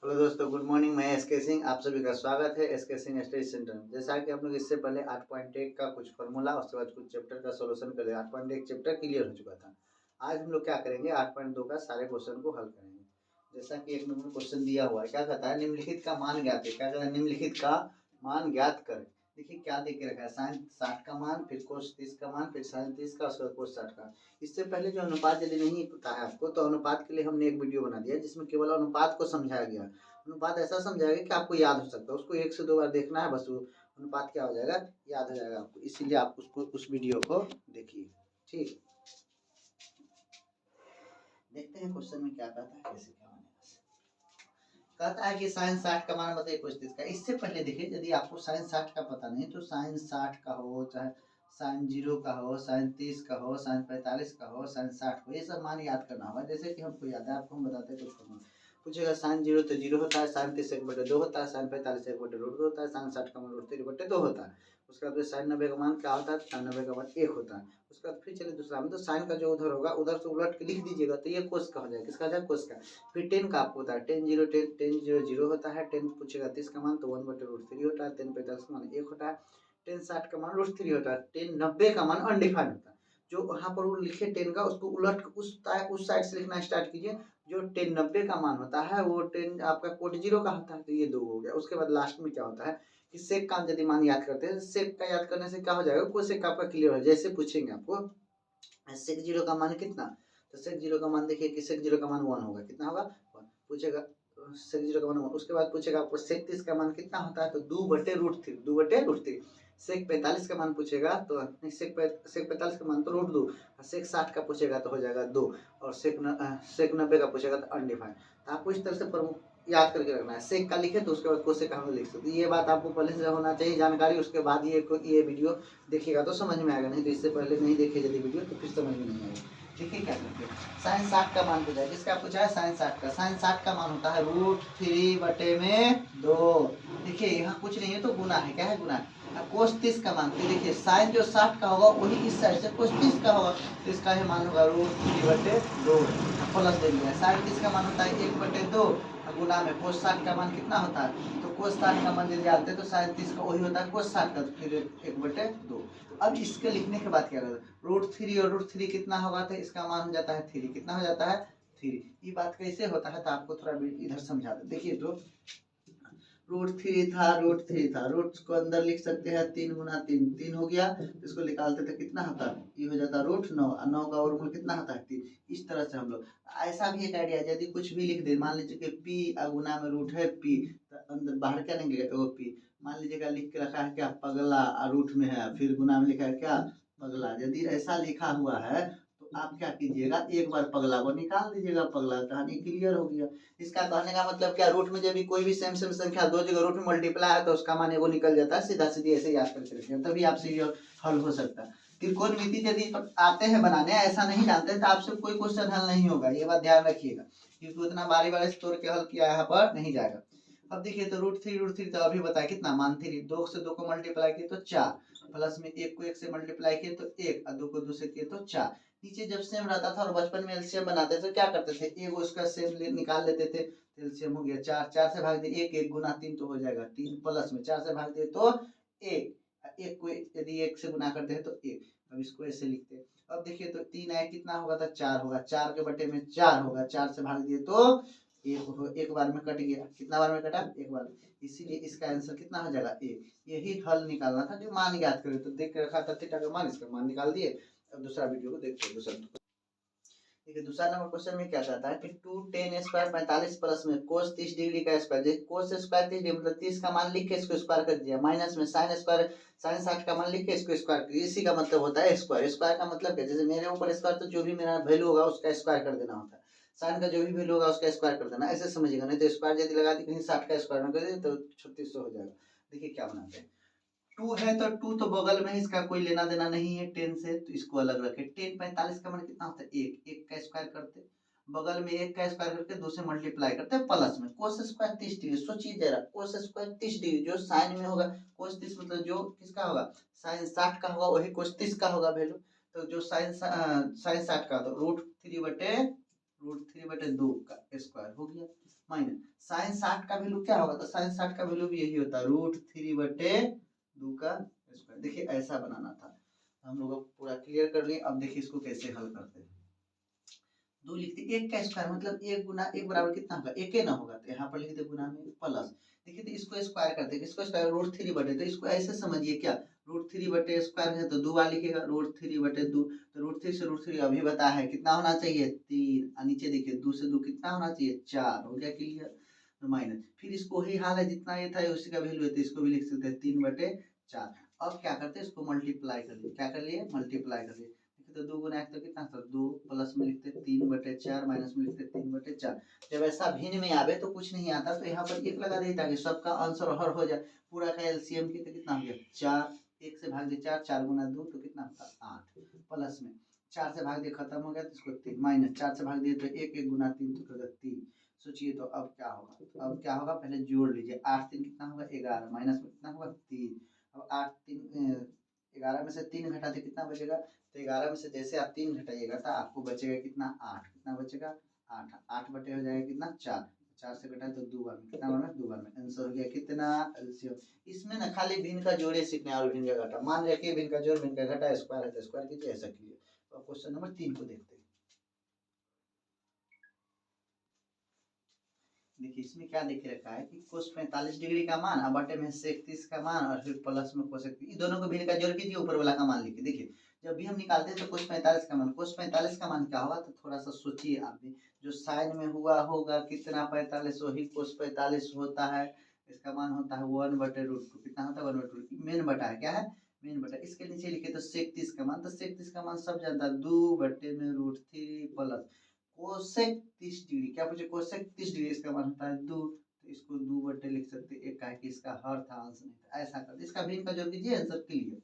Hello दोस्तों, good morning. मैं S के सिंह, आप सभी का स्वागत है एस के सिंह स्टडी सेंटर में। जैसा कि आप लोग इससे पहले 8.1 का कुछ फॉर्मूला, उसके बाद कुछ चैप्टर का सॉल्यूशन कर लिया। 8.1 चैप्टर क्लियर हो चुका था। आज हम लोग क्या करेंगे, 8.2 का सारे क्वेश्चन को हल करेंगे। जैसा कि एक नंबर क्वेश्चन दिया हुआ है, क्या कहता है, निम्नलिखित का मान ज्ञात है। क्या कहता है, निम्नलिखित का मान ज्ञात करें। देखिए क्या दे के रखा है, साइन 60 का मान, फिर कोस 30 का मान, फिर साइन 30 का, उसके बाद कोस 60 का। इससे पहले जो अनुपात यदि नहीं पता है आपको, तो अनुपात के लिए हमने एक वीडियो बना दिया जिसमें केवल अनुपात को समझाया गया। अनुपात ऐसा समझाएगा कि आपको याद हो सकता है, उसको 1 से 2 बार देखना है, बस वो अनुपात क्या हो जाएगा, याद हो जाएगा आपको। इसीलिए आप उसको उस वीडियो को देखिए। ठीक, देखते हैं क्वेश्चन में क्या कहता है, कैसे क्या बनेगा। कहता है कि साइन 60 का मान बताइए कोस 30 का। इससे पहले देखिए, यदि आपको साइन 60 का पता नहीं तो साइन 60 का हो, चाहे साइन 0 का हो, साइन 30 का हो, साइन 45 का हो, साइन 60 हो, ये सब मान याद करना होगा। जैसे कि हमको याद है, आपको हम बताते हैं कुछ। पूछेगा साइन 0 तो 0 होता है, साइन 30 1/2 होता है, साइन 45 1/√2 होता है, साइन 60 का मान √3/2 होता है। उसके बाद साइन 90 का मान क्या होता है, साइन 90 का मान 1 होता है। उसके बाद फिर चलिए दूसरा में, तो साइन का जो उधर होगा उधर से उलट के लिख दीजिएगा, तो ये कोस का हो जाएगा। किसका हो जाएगा, कोस का। फिर 10 का आपको होता है, 10 0 होता है। 10 पूछेगा 30 का मान तो 1/√3 होता है। 10 45 का मान 1 होता है। 10 60 का मान √3 होता है। 10 90 का मान अनडिफाइंड होता है। जो वहाँ पर वो लिखे 10 का, उसको उलट उस साइड से लिखना स्टार्ट कीजिए। जो 10 90 का मान होता है वो 10 आपका कोट 0 का होता है, तो ये 2 हो गया। उसके बाद लास्ट में क्या होता है कि सेक का यदि मान याद करते हैं, सेक का याद करने से क्या हो जाएगा, कोसेक आपका क्लियर हो। जैसे पूछेंगे आपको सेक 0 का मान कितना, तो सेक 0 का मान देखिए कि सेक 0 का मान 1 होगा। कितना होगा, 1 पूछेगा। सेक 0 का मान 1। उसके बाद पूछेगा आपको सेक 30 का मान कितना होता है, तो 2/√3, 2/√3। सेक 45 का मान पूछेगा तो नहीं, सेक 45 का मान तो √2। सेक 60 का पूछेगा तो हो जाएगा 2। और सेक 90 का पूछेगा तो अनडिफाइंड। तो आपको इस तरह से प्रमुख याद करके रखना है। सेक का लिखे तो उसके बाद कोसेक हम लिख सकते। ये बात आपको पहले से होना चाहिए जानकारी। उसके बाद ये वीडियो देखिएगा तो समझ में आएगा, नहीं तो इससे पहले नहीं देखे यदि वीडियो तो फिर समझ में नहीं आएगा। देखिए क्या करते हैं, साइन 60 का मान पूछा है। किसका पूछा है, साइन 60 का। साइन 60 का मान होता है √3/2। देखिए यहाँ कुछ नहीं है तो गुना है, क्या है, गुना है। कोस 30 का मान, तो देखिए साइन जो 60 का होगा वही इस साइड से कोस 30 का होगा, तो इसका ही मान होगा √3/2। प्लस दे दिया। साइन 30 का मान होता है 1/2, गुना में कोस 60 का मान कितना होता है, तो कोस 60 का मान यदि जानते हैं तो साइन 30 का वही होता है कोस 60 का, तो फिर 1/2। अब इसके लिखने के बाद क्या करते, √3 और √3 कितना होगा, तो इसका मान हो जाता है 3। कितना हो जाता है, 3। ये बात कैसे होता है, तो आपको थोड़ा इधर समझा दे। देखिए तो रूट को अंदर लिख सकते हैं, 3 गुना 3 3 हो गया। इसको निकालते थे कितना होता है, ये हो जाता है √9। 9 का वर्गमूल कितना होता है, 3। इस तरह से हम लोग ऐसा भी एक आइडिया, यदि कुछ भी लिख दे, मान लीजिए कि पी गुना में रूट है पी, तो अंदर बाहर क्या निकलेगा, वो पी। मान लीजिएगा लिख के रखा है क्या, पगला, रूट में है, फिर गुना में लिखा है क्या, पगला। यदि ऐसा लिखा हुआ है तो आप क्या कीजिएगा, एक बार पगला को निकाल दीजिएगा, पगला, कहानी क्लियर हो गया। इसका कहने का मतलब क्या, रूट में जब भी कोई भी सेम सेम संख्या दो जगह रूट में मल्टीप्लाई है तो उसका मान वो निकल जाता है। सीधा सीधी ऐसे याद करके रखिए, तभी आपसे ये हल हो सकता है। त्रिकोणमिति यदि आते हैं बनाने, ऐसा नहीं जानते तो आपसे कोई क्वेश्चन हल नहीं होगा, ये बात ध्यान रखिएगा, क्योंकि उतना बारी बारी से तोड़ के हल किया यहाँ पर नहीं जाएगा। अब देखिए तो √3 तो अभी बताया कितना, मान 3। 2 से 2 को मल्टीप्लाई किए तो 4, प्लस में 1 को 1 से मल्टीप्लाई किए तो 1, और 2 को 2 से किए तो 4। नीचे जब सेम रहता था और बचपन में एलसीएम बनाते थे, क्या करते थे, एक उसका सेम निकाल लेते थे। एलसीएम हो गया 4, 4 से भाग दिए 1, 1 गुना 3 तो हो जाएगा 3, प्लस में 4 से भाग दिए तो 1, 1 को यदि 1 से गुना करते हैं तो 1। अब इसको ऐसे लिखते हैं। अब देखिए तो 3 आए कितना होगा, था 4 होगा, 4 के बटे में 4 होगा, 4 से भाग दिए तो एक बार में कट गया। कितना बार में कटा, एक बार। इसीलिए इसका आंसर कितना हो जाएगा, 1। यही हल निकालना था, जो मान याद करें तो देख के रखा था थीटा का मान, इसका मान निकाल दिए। अब दूसरा वीडियो को देखते हैं। देखिए दूसरा नंबर क्वेश्चन में क्या कहता है कि 2 10 स्क्वायर 45 प्लस में कोस 30 डिग्री का स्क्वायर, कोस स्क्वायर 30 डिग्री मतलब 30 का मान लिख के इसको स्क्वायर कर दिया, माइनस में साइन स्क्वायर साइन 60 का मान लिख के इसको स्क्वायर कर दिया। इसी का मतलब होता है स्क्वायर। स्क्वायर का मतलब क्या, जैसे मेरे ऊपर स्क्वायर तो जो भी मेरा वैल्यू होगा उसका स्क्वायर कर देना होता है, साइन का जो भी वैल्यू होगा उसका स्क्वायर कर देना, ऐसे समझिएगा। नहीं तो स्क्वायर यदि लगा दी कहीं 60 का स्क्वायर में कर दे तो 3600 हो जाएगा। देखिए क्या बनाते हैं, 2 है तो 2 तो बगल में, इसका कोई लेना देना नहीं है 10 से, तो इसको अलग रखे। 10 45 का मान कितना होता है, 1, 1 का स्क्वायर करते, बगल में 1 का स्क्वायर करके 2 से मल्टीप्लाई करते हैं, प्लस में कोस स्क्वायर 30 डिग्री। सोचिए जरा, कोस स्क्वायर 30 डिग्री जो साइन में होगा, कोस 30 मतलब जो किसका होगा, साइन 60 का होगा, वही कोस 30 का होगा वैल्यू। तो जो साइन 60 का तो √3/2 √3/2 का स्क्वायर हो गया माइनस साइन 60 का वैल्यू क्या होगा, तो साइन 60 का वैल्यू भी यही होता है √3/2 का स्क्वायर। देखिए ऐसा बनाना था, हम लोग पूरा क्लियर कर लिए। अब देखिए इसको कैसे हल करते हैं। 2 लिखते, 1 का स्क्वायर मतलब 1 गुना 1 बराबर कितना होगा, 1 ही ना होगा, तो यहाँ पर लिख दे गुना में प्लस। देखिए तो इसको स्क्वायर करते हैं, इसको स्क्वायर √3/, तो इसको ऐसे समझिए क्या, √3/, स्क्वायर है तो 2 बार लिखेगा √3/2, तो √3 से √3 अभी बताया है कितना होना चाहिए 3, और नीचे देखिए 2 से 2 कितना होना चाहिए 4, हो गया क्लियर। तो माइनस, फिर इसको वही हाल है जितना ये था उसी का वैल्यू है, तो इसको भी लिख सकते हैं 3/4। अब क्या करते हैं, इसको मल्टीप्लाई कर लिए, क्या कर लिए मल्टीप्लाई कर लिए। तो 2 गुना 1 तो कितना था 2, प्लस में लिखते 3/4, माइनस में लिखते 3/4। जब ऐसा भिन्न में आवे तो कुछ नहीं आता, तो यहाँ पर 1 लगा देता ताकि सबका आंसर हर हो जाए। पूरा का एलसीएम कितना हो गया 4, 1 से भाग दे 4, 4 गुना 2 तो कितना होता 8, प्लस में 4 से भाग दे खत्म हो गया तो इसको 3, माइनस 4 से भाग दिए तो 1, 1 गुना 3 तो होगा 3। सोचिए तो अब क्या होगा, तो अब क्या होगा पहले जोड़ लीजिए, 8 3 कितना होगा 11, माइनस में कितना होगा 3। अब 8 3 11 में से 3 घटा तो कितना बचेगा, तो 11 में से जैसे आप 3 घटाइएगा तो आपको बचेगा कितना 8, कितना बचेगा 8, 8 बटे हो जाएगा कितना 4, 4 से घटाए तो 2 बार में, कितना बार में 2 बार में, आंसर हो गया कितना एलसीएम। इसमें ना खाली भिन्न का जोड़े सीखना है और भिन्न का घटा, मान रखिए भिन्न का जोड़ भिन्न का घटा स्क्वायर है तो स्क्वायर कीजिए, ऐसा कीजिए। तो क्वेश्चन नंबर 3 को देखते हैं। देखिए इसमें क्या देख रखा है कि cos 45 डिग्री का मान और बटे में sec 30 का मान और फिर प्लस में cos 30, दोनों को भिन्न का जोड़ कीजिए, ऊपर वाला का मान लिखिए। देखिए जब भी हम निकालते हैं तो cos 45 का मान, cos 45 का मान क्या होगा, तो थोड़ा सा सोचिए आप भी, जो साइन में हुआ होगा कितना 45 वही cos 45 होता है, इसका मान होता है 1/√2, कितना होता है 1/√2, मेन बटा है, क्या है मेन बटा। इसके नीचे लिखे तो sec 30 का मान, तो sec 30 का मान सब जानता है 2/√3 प्लस कोसेक 30 डिग्री, क्या पूछे कोसेक 30 डिग्री, इसका मान होता है 2, तो इसको 2 लिख सकते हैं, एक का है कि इसका हर था आंसर नहीं था, ऐसा कर इसका भिन्न का जोड़ कीजिए आंसर क्लियर,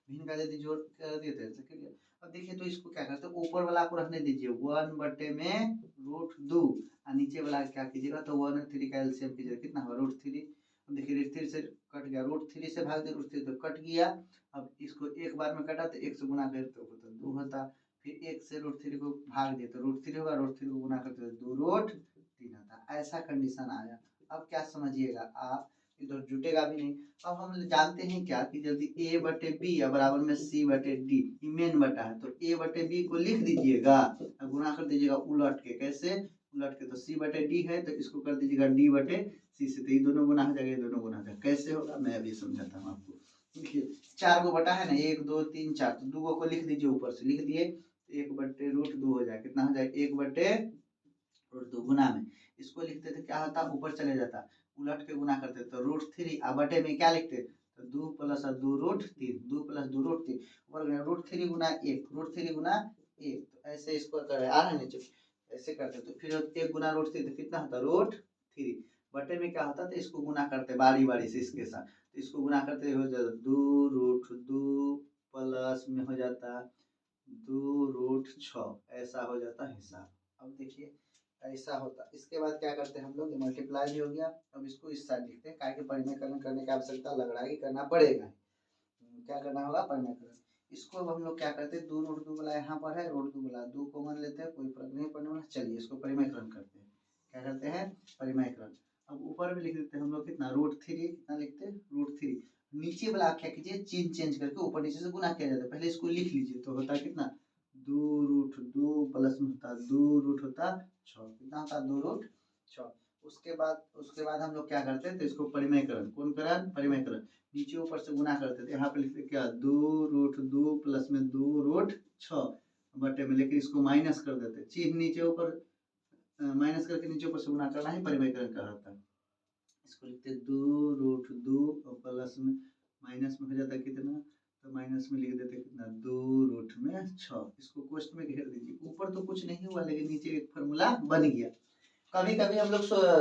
भिन्न का यदि जोड़ कर दिए तो आंसर क्लियर। अब देखिए तो इसको क्या करते हैं, ऊपर वाला को रखने दीजिए 1/√2 और नीचे वाला क्या कीजिएगा, तो 1 और 3 का एलसीएम कीजिएगा, कितना होगा √3। अब देखिए √3 से कट गया, √3 से भाग दे √3 तो कट गया। अब इसको एक बार में कटा तो 1 से गुना कर तो 2 होता, फिर 1 से √3 को भाग दे तो √3 होगा, √3 को गुना करते तो 2√3 आता, ऐसा कंडीशन आया। अब क्या समझिएगा आप, इधर जुटेगा भी नहीं। अब हम जानते हैं क्या कि जल्दी a/b बराबर में c/d, मेन बटा है, तो a/b को लिख दीजिएगा और गुना कर दीजिएगा उलट के, कैसे उलट के, तो c/d है तो इसको कर दीजिएगा d/c से, तो ये दोनों गुना हो जाएगा, ये दोनों गुना हो जाएगा। कैसे होगा मैं अभी समझाता हूँ आपको। देखिए 4 को बटा है ना, 1 2 3 4, तो 2 को लिख दीजिए, ऊपर से लिख दिए 1/√2 हो जाएगा, कितना हो जाएगा 1/√2 गुना में इसको लिखते थे क्या होता, ऊपर चले जाता, उलट के गुना करते तो √3 और बटे में क्या लिखते, तो 2 + 2 √3, 2 + 2 √3, ऊपर √3 गुना 1, √3 गुना 1, तो ऐसे इसको कर आ रहा है नीचे, ऐसे करते तो फिर 1 गुना √3 तो कितना होता √3, बटे में क्या होता, तो इसको गुना करते बारी बारी से इसके साथ, तो इसको गुना करते हो जाता 2√2 प्लस में हो जाता 2√6, ऐसा हो जाता हिसाब। अब देखिए ऐसा होता, इसके बाद क्या करते हैं हम लोग, मल्टीप्लाई भी हो गया, अब इसको इस साइड लिखते हैं, काय के परिमेयकरण करने की आवश्यकता लग रहा है कि करना पड़ेगा, क्या करना होगा परिमेयकरण। इसको अब हम लोग क्या करते हैं, 2√2 वाला यहाँ पर है, √2 वाला 2 कॉमन लेते हैं, कोई फर्क नहीं पड़ने वाला, चलिए इसको परिमेयकरण करते हैं, क्या करते हैं परिमेयकरण। अब ऊपर भी लिख देते हैं हम लोग कितना √3, कितना लिखते हैं √3, नीचे वाला क्या कीजिए चिन्ह चेंज करके ऊपर नीचे से गुना किया जाता है, पहले इसको लिख लीजिए तो होता है कितना 2√2 प्लस में होता 2 होता 6, कितना होता 2√6। उसके बाद हम लोग क्या करते हैं, तो इसको परिमेयकरण, कौन करण परिमेयकरण, नीचे ऊपर से गुना करते थे, यहाँ पे लिखते क्या 2√2 प्लस में 2√6 बटे में, लेकिन इसको माइनस कर देते, चिन्ह नीचे ऊपर माइनस करके नीचे ऊपर से गुना करना ही परिमेयकरण कहलाता है। इसको लिखते 2√2 और प्लस में माइनस में हो जाता है कितना, तो माइनस में लिख देते कितना 2√6, इसको क्वेश्चन में घेर दीजिए, ऊपर तो कुछ नहीं हुआ लेकिन नीचे एक फार्मूला बन गया। कभी कभी हम लोग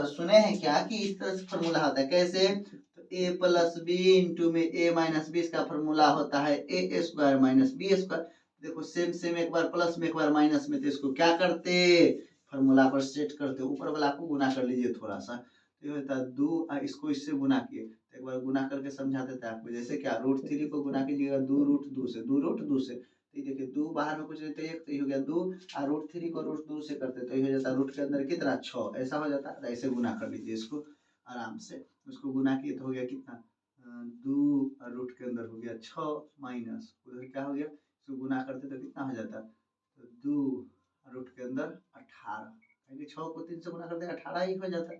सुने हैं क्या कि इस तरह से फार्मूला होता है, कैसे, तो a + b इंटू में a - b इसका फार्मूला होता है a² - b²। देखो सेम सेम, एक बार प्लस में एक बार माइनस में, तो इसको क्या करते फार्मूला पर सेट करते, ऊपर वाला को गुना कर लीजिए थोड़ा सा, तो ये होता है 2, इसको इससे गुना किए, तो एक बार गुना करके समझा देते हैं आपको, जैसे क्या √3 को गुना कीजिएगा 2√2 से, 2√2 से, तो ये देखिए 2 बाहर में कुछ नहीं तो 1, तो ये हो गया 2 और रूट 3 को रूट 2 से करते तो ये हो जाता रूट के अंदर कितना 6, ऐसा हो जाता है। ऐसे गुना कर लीजिए इसको आराम से, उसको गुना किए तो हो गया कितना 2 और रूट के अंदर हो गया 6 माइनस उधर क्या हो गया, इसको गुना करते तो कितना हो जाता, तो 2 रूट के अंदर 18, क्योंकि 6 को 3 से गुना करते 18 ही हो जाता,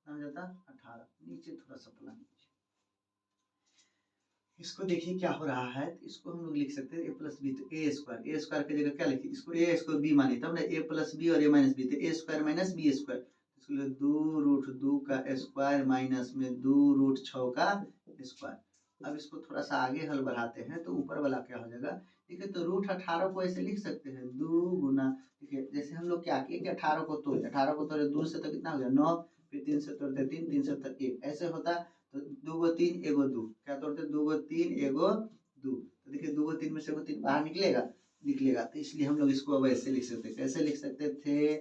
हो जाता 18। नीचे थोड़ा सा प्लान कीजिए, इसको देखिए क्या हो रहा है, तो इसको हम लोग लिख सकते हैं ए प्लस बी, तो ए स्क्वायर की जगह क्या लिखिए, इसको ए स्क्वायर बी मानिए तब ना, ए प्लस बी और ए माइनस बी, तो ए स्क्वायर माइनस बी स्क्वायर, इसको लिखो 2 रूट 2 का स्क्वायर माइनस में 2 रूट 6 का स्क्वायर। अब इसको थोड़ा सा आगे हल बढ़ाते हैं तो ऊपर वाला क्या हो जाएगा, देखिए तो रूट 18 को ऐसे लिख सकते हैं 2 गुना, देखिए जैसे हम लोग क्या किए कि 18 को तोड़े, 18 को तोड़े 2 से तो कितना हो गया 9, फिर 3 से तोड़ते 3, 3 से तो 1, ऐसे होता, तो 2 को 3 1 2, क्या तोड़ते 2 को 3 1 2, तो देखिए 2 को 3 में से 3 बाहर निकलेगा, तो इसलिए हम लोग इसको अब ऐसे लिख सकते, कैसे लिख सकते थे,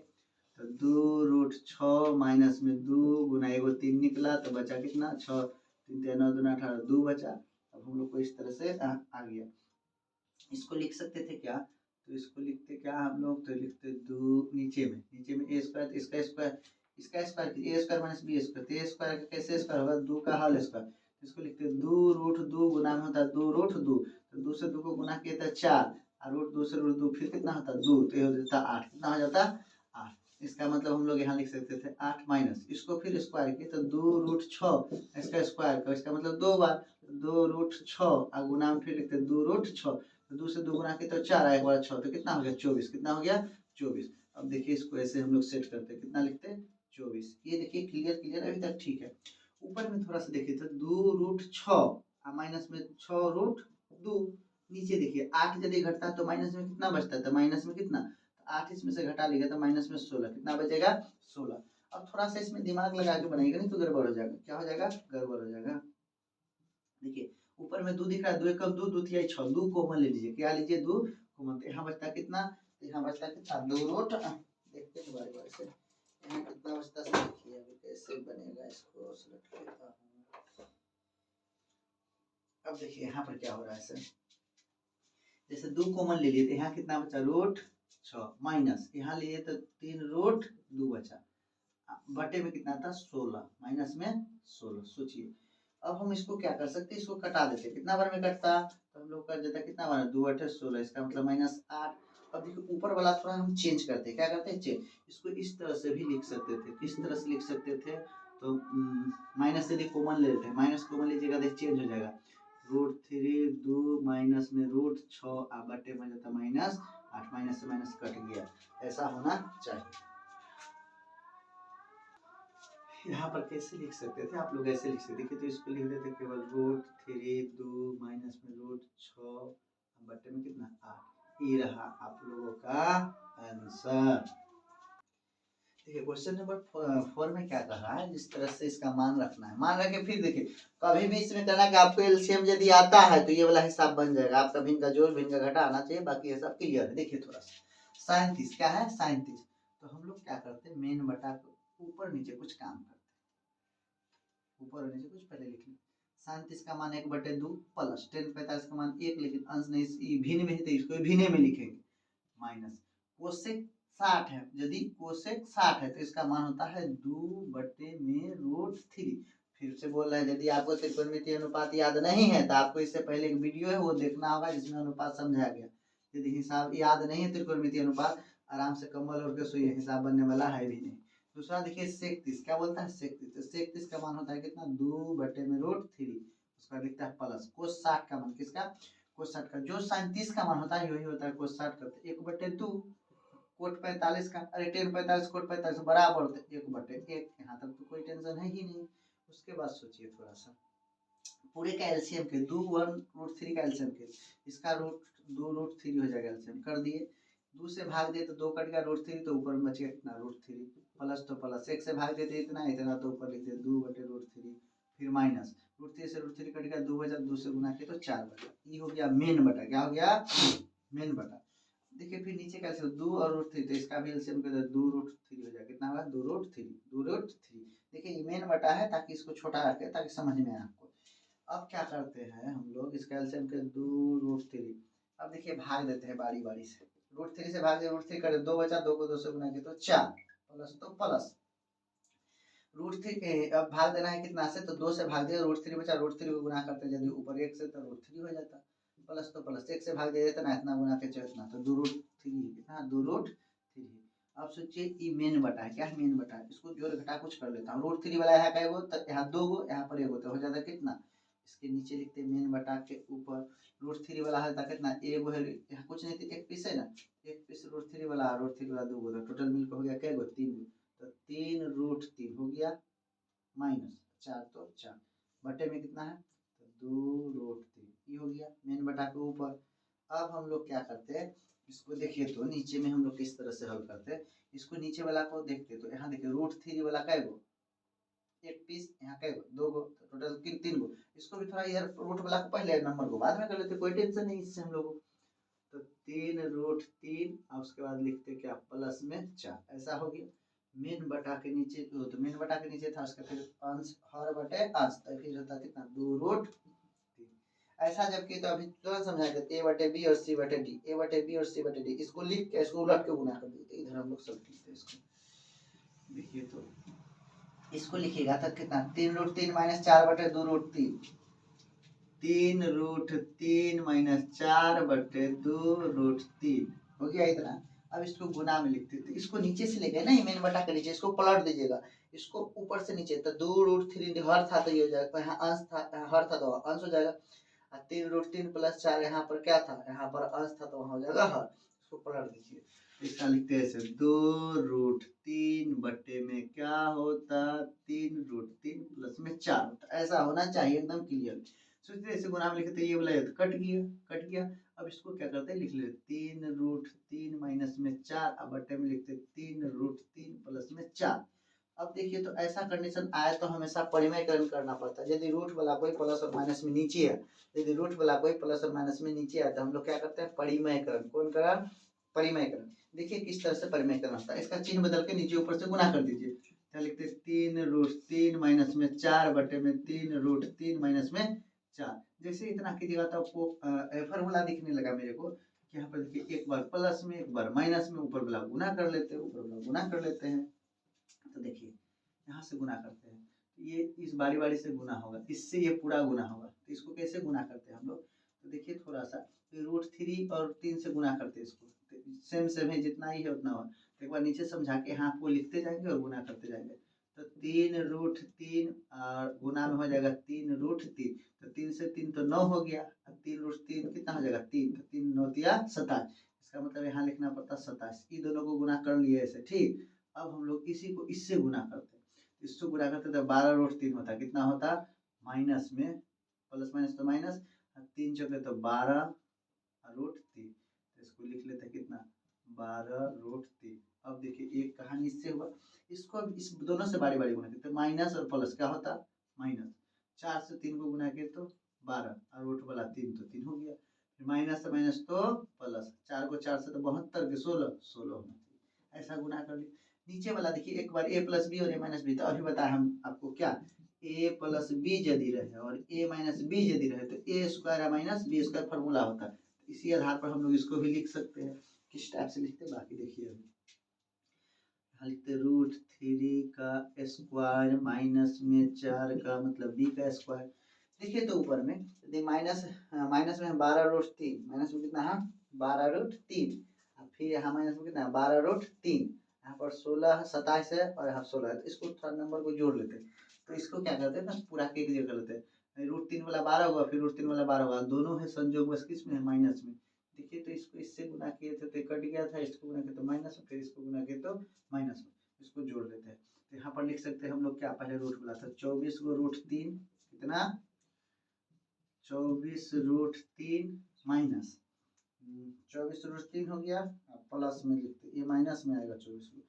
तो 2 रूट 6 माइनस में 2 गुना 1 3 निकला, तो बचा कितना 6, 3 3 9 2 18, 2 बचा। अब हम लोग को इस तरह से आ गया, इसको लिख सकते थे क्या, तो इसको लिखते क्या हम लोग, तो लिखते 2 नीचे में ए स्क्वायर, इसका स्क्वायर ए स्क्वायर माइनस बी स्क्वायर, तो ए स्क्वायर का कैसे स्क्वायर होगा 2 का होल स्क्वायर, इसको लिखते 2 रूट 2 गुना में होता है 2 रूट 2, तो 2 से 2 को गुना किया था 4 और रूट 2 से रूट 2 फिर कितना होता 2, तो ये हो जाता 8, कितना हो जाता 8। इसका मतलब हम लोग यहाँ लिख सकते थे 8 माइनस, इसको फिर स्क्वायर किए तो 2 रूट 6 इसका स्क्वायर का, इसका मतलब 2 बार 2 रूट 6 और गुना में फिर लिखते 2 रूट 6, तो 2 से 2 गुना किए तो 4 एक बार 6, तो कितना हो गया 24, कितना हो गया 24। अब देखिए इसको ऐसे हम लोग सेट करते हैं, कितना लिखते हैं 24, ये देखिए क्लियर अभी तक ठीक है। ऊपर में थोड़ा सा देखिए तो 2 रूट 6 माइनस में 6 रूट 2, नीचे देखिए 8 यदि घटता तो माइनस में कितना बचता है, तो माइनस में कितना, 8 इसमें से घटा लेगा तो माइनस में 16, कितना बचेगा 16। अब थोड़ा सा इसमें दिमाग लगा के बनाएगा, नहीं तो गड़बड़ हो जाएगा, क्या हो जाएगा गड़बड़ हो जाएगा। देखिए ऊपर में 2 दिख रहा है, 2 एकम 2, 2 तिहाई 6, 2 कॉमन ले लीजिए, क्या लीजिए 2 कॉमन, तो यहाँ बचता कितना, तो यहाँ बचता कितना 2 रूट, देखते हैं बार से यहाँ कितना बचता है, देखिए अभी कैसे बनेगा, इसको सेलेक्ट करता हूँ। अब देखिए यहाँ पर क्या हो रहा है सर, जैसे 2 कॉमन ले लिए तो यहाँ कितना बचा रूट 6 माइनस यहाँ लिए तो 3 रूट 2 बचा, बटे में कितना था 16 माइनस में 16। सोचिए अब हम इसको क्या कर सकते हैं, इसको कटा देते, कितना बार में कटता, तो हम लोग कर देता कितना बार 2 8 16, इसका मतलब माइनस 8। अब देखिए ऊपर वाला थोड़ा हम चेंज करते हैं, क्या करते हैं चेंज, इसको इस तरह से भी लिख सकते थे, किस तरह से लिख सकते थे, तो माइनस यदि कॉमन ले लेते हैं, माइनस कॉमन लीजिएगा तो चेंज हो जाएगा, रूट 3 2 माइनस में रूट 6 बटे में जाता माइनस 8, माइनस से माइनस कट गया, ऐसा होना चाहिए। यहाँ पर कैसे लिख सकते थे आप लोग, ऐसे लिख सकते थे, तो इसको लिख देते केवल रूट 3 2 माइनस में रूट 6 बटे में कितना 8, ये रहा आप लोगों का आंसर। देखिए क्वेश्चन नंबर 4 में क्या कह रहा है, जिस तरह से इसका मान रखना है, मान रखे फिर देखिए कभी भी इसमें कहना कि आपको एलसीएम यदि आता है तो ये वाला हिसाब बन जाएगा, आपका भिन्न का जोड़ भिन्न का घटा आना चाहिए, बाकी ये सब क्लियर है। देखिए थोड़ा सा 37 क्या है 37, तो हम लोग क्या करते हैं मेन बटा को ऊपर नीचे कुछ काम करते, ऊपर और नीचे कुछ पहले लिख लें। 37 का मान 1/2 प्लस 10 45 का मान 1, लेकिन अंश नहीं भिन्न में है तो इसको भिन्न में लिखेंगे, माइनस कोसेक 60 है, यदि कोसेक 60 है तो इसका मान होता है 2/√3। फिर से बोल रहे हैं यदि आपको त्रिकोणमितीय अनुपात याद नहीं है तो आपको इससे पहले एक वीडियो है वो देखना होगा जिसमें अनुपात समझाया गया। यदि हिसाब याद नहीं है त्रिकोणमितीय अनुपात, आराम से कंबल ओढ़ के सोइए, हिसाब बनने वाला है भी नहीं। दूसरा देखिए 37 क्या बोलता है 37, तो 37 का मान होता है कितना 2/√3, उसका लिखता है प्लस कोस 60 का मान, किसका कोस 60 का, जो 37 का मान होता है वही होता है कोस 60 का, 1/2 कोट 45 का, अरे 10 45 कोट 45 बराबर 1/1, यहाँ तक तो कोई टेंशन है ही नहीं। उसके बाद सोचिए थोड़ा सा पूरे का एलसीएम के 2 1√3 का एलसीएम के, इसका रूट 2√3 हो जाएगा, एलसीएम कर दिए, 2 से भाग दिए तो 2 कट गया √3, तो ऊपर में बचेगा कितना √3, प्लस तो प्लस 1 से भाग देते इतना तो ऊपर लिख दे 2/√3, फिर माइनस √3 से √3 कट गया 2 बचा, 2 से गुना किया तो 4 बचा, ये हो गया मेन बटा, क्या हो गया मेन बटा। देखिए फिर नीचे कैसे 2 और √3, तो इसका भी एलसीएम कर दे 2√3 हो जाएगा, कितना होगा 2√3। देखिए ये मेन बटा है ताकि इसको छोटा रखे ताकि समझ में आए आपको। अब क्या करते हैं हम लोग इसका एलसीएम के 2√3, अब देखिए भाग देते हैं बारी बारी से। √3 से भाग दे, √3 कर 2 बचा, 2 को 2 से गुना किया तो 4 प्लस तो प्लस √3 अब भाग देना है कितना से, तो 2 से भाग दिया, √3 बचा, √3 को गुना करते यदि ऊपर 1 से तो √3 हो जाता, प्लस तो प्लस 1 से भाग दे देता ना, इतना गुना के चाहे इतना, तो 2√3 कितना 2√3। अब सोचिए ये मेन बटा है, क्या मेन बटा है, इसको जोड़ घटा कुछ कर लेता हूँ। √3 वाला यहाँ का तो यहाँ 2 गो, यहाँ पर 1 गो, तो हो जाता कितना, इसके नीचे लिखते मेन बटा के ऊपर √3 वाला होता कितना, 1 गो है, यहाँ कुछ नहीं, 1 पीस है ना, 1 पीस √3 वाला, √3 वाला 2 गो, तो टोटल मिलकर हो गया क्या गो, 3 गो, तो 3√3 हो गया माइनस 4 तो 4 बटे में कितना है, तो 2√3 ये हो गया मेन बटा के ऊपर। अब हम लोग क्या करते हैं, इसको देखिए तो नीचे में हम लोग किस तरह से हल करते हैं, इसको नीचे वाला को देखते तो यहाँ देखिए √3 वाला कै गो, 1 पीस, यहाँ कै गो 2 गो, तो टोटल 3 गो, इसको भी थोड़ा इधर रूट वाला को पहले नंबर को बाद में कर लेते, कोई टेंशन नहीं इससे हम लोग। तो 3√3 और उसके बाद लिखते क्या प्लस में 4, ऐसा हो गया मेन बटा के नीचे, तो मेन बटा के नीचे था उसका फिर अंश हर बटे अंश, तो फिर होता कितना 2√3 ऐसा। जबकि तो अभी तुरंत समझा देते A/B और C/D, A/B और C/D, इसको लिख के इसको उलट के गुना कर देते, इधर हम लोग सब लिखते हैं इसको। देखिए तो इसको लिखिएगा तो कितना 3√3 माइनस 4/2√3, 3√3 माइनस 4/2√3 हो गया इतना। अब इसको गुना में लिखते थे, इसको नीचे से लेके ना मेन बटा के नीचे इसको पलट दीजिएगा, इसको ऊपर से नीचे, तो 2√3 हर था तो ये हो जाएगा, यहाँ अंश था, हर था तो अंश हो जाएगा, 3√3 प्लस 4 यहाँ पर क्या था, यहाँ पर अंश था तो वहाँ हो जाएगा हर, इसको पलट दीजिए, इसका लिखते हैं ऐसे 2√3 बटे में क्या होता 3√3 प्लस में 4 होता, ऐसा होना चाहिए एकदम क्लियर। सोचते ऐसे गुना में लिखते, ये वाला तो कट गया। अब इसको क्या करते हैं लिख लेते 3√3 माइनस में 4 बटे में लिखते 3√3 प्लस में 4। अब देखिए तो ऐसा कंडीशन आए तो हमेशा परिमयकरण करना पड़ता है, यदि रूट वाला कोई प्लस और माइनस में नीचे है, यदि रूट वाला कोई प्लस और माइनस में नीचे है तो हम लोग क्या करते हैं परिमयकरण, कौन करण, परिमयकरण। देखिए किस तरह से परिमयकरण होता है, इसका चिन्ह बदल के नीचे ऊपर से गुना कर दीजिए, क्या लिखते 3√3 माइनस में 4 बटे में 3√3 माइनस में 4। जैसे इतना कीजिएगा तो आपको फॉर्मूला दिखने लगा मेरे को कि यहाँ पर देखिए एक बार प्लस में एक बार माइनस में, ऊपर वाला गुना कर लेते हैं, ऊपर वाला गुना कर लेते हैं, तो देखिए यहाँ से गुना करते हैं, ये इस बारी बारी से गुना होगा, इससे ये पूरा गुना होगा, तो इसको कैसे गुना करते हैं हम लोग, तो देखिए थोड़ा सा √3 और 3 से गुना करते हैं इसको, तो सेम है जितना ही है उतना हो, तो एक बार नीचे समझा के यहाँ आपको लिखते जाएंगे और गुना करते जाएंगे, तो 3√3 और गुना में हो जाएगा 3√3, तो 3 से 3 तो 9 हो गया, 3√3 कितना हो जाएगा 3, तो 3 9 दिया 27, इसका मतलब यहाँ लिखना पड़ता 27, ये दोनों को गुना कर लिए ऐसे, ठीक। अब हम लोग इसी को इससे गुना करते हैं, इससे गुना करते तो 12√3 होता, कितना होता माइनस में, प्लस माइनस तो माइनस, 3 चौके तो 12√3, तो इसको लिख लेते हैं कितना 12√3। अब देखिए एक कहानी इससे हुआ, इसको अब इस दोनों से बारी बारी गुना करते, माइनस और प्लस क्या होता माइनस, 4 से 3 को गुना किए तो 12 और रूट वाला 3 तो 3 हो गया, फिर माइनस से माइनस तो प्लस, 4 को 4 से तो 72 के 16 होना चाहिए, ऐसा गुना कर लिया। नीचे वाला देखिए एक बार a+b और a-b, तो अभी बताया हम आपको क्या a+b यदि रहे और a-b यदि रहे तो a² माइनस b² फॉर्मूला होता है, इसी आधार पर हम लोग इसको भी लिख सकते हैं, किस टाइप से लिखते हैं बाकी देखिए अभी लिखते √3 का स्क्वायर माइनस में 4 का मतलब b का स्क्वायर। देखिए तो ऊपर में यदि माइनस में 12√3, माइनस में कितना है 12√3, फिर यहाँ माइनस में कितना 12√3, यहाँ पर 16 27 है और यहाँ 16 है, तो इसको थोड़ा नंबर को जोड़ लेते हैं, तो इसको क्या करते हैं ना पूरा के एक जगह कर लेते हैं, √3 वाला 12 होगा, फिर √3 वाला 12 होगा, दोनों है संयोग बस किस में है माइनस में। देखिए तो इसको इससे गुना किए थे तो कट गया था, इसको गुना किए तो माइनस, फिर इसको गुना किए तो माइनस में, इसको जोड़ लेते हैं, तो यहाँ पर लिख सकते हैं हम लोग क्या, पहले रूट वाला था 24 को √3 कितना 24√3 माइनस 24√3 हो गया, प्लस में लिखते ये माइनस में आएगा 24 को,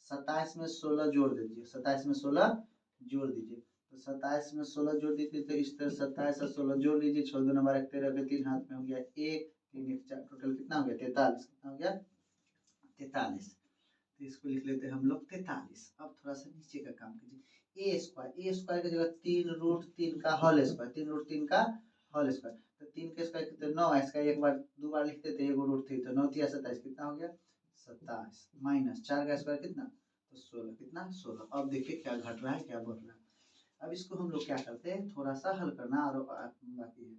27 में 16 जोड़ दीजिए, 27 में 16 जोड़ दीजिए, तो 27 में 16 जोड़ दीजिए, तो इस तरह 27 और 16 जोड़ लीजिए, 14 नंबर 13 के 3 हाथ में हो गया 1 3 1 4, टोटल कितना हो गया 43, कितना हो गया 43, तो इसको लिख लेते हैं हम लोग 43। अब थोड़ा सा नीचे का काम कीजिए, a² की जगह 3√3 का होल स्क्वायर, 3√3 का होल स्क्वायर, तो 3 के स्क्वायर कितने 9, इसका एक बार 2 बार लिखते थे, एक रूट 3, तो 9 3 27, कितना हो गया 27, माइनस 4 का स्क्वायर कितना, तो 16, कितना 16। अब देखिए क्या घट रहा है क्या बढ़ रहा है। अब इसको हम लोग क्या करते हैं, थोड़ा सा हल करना और बाकी है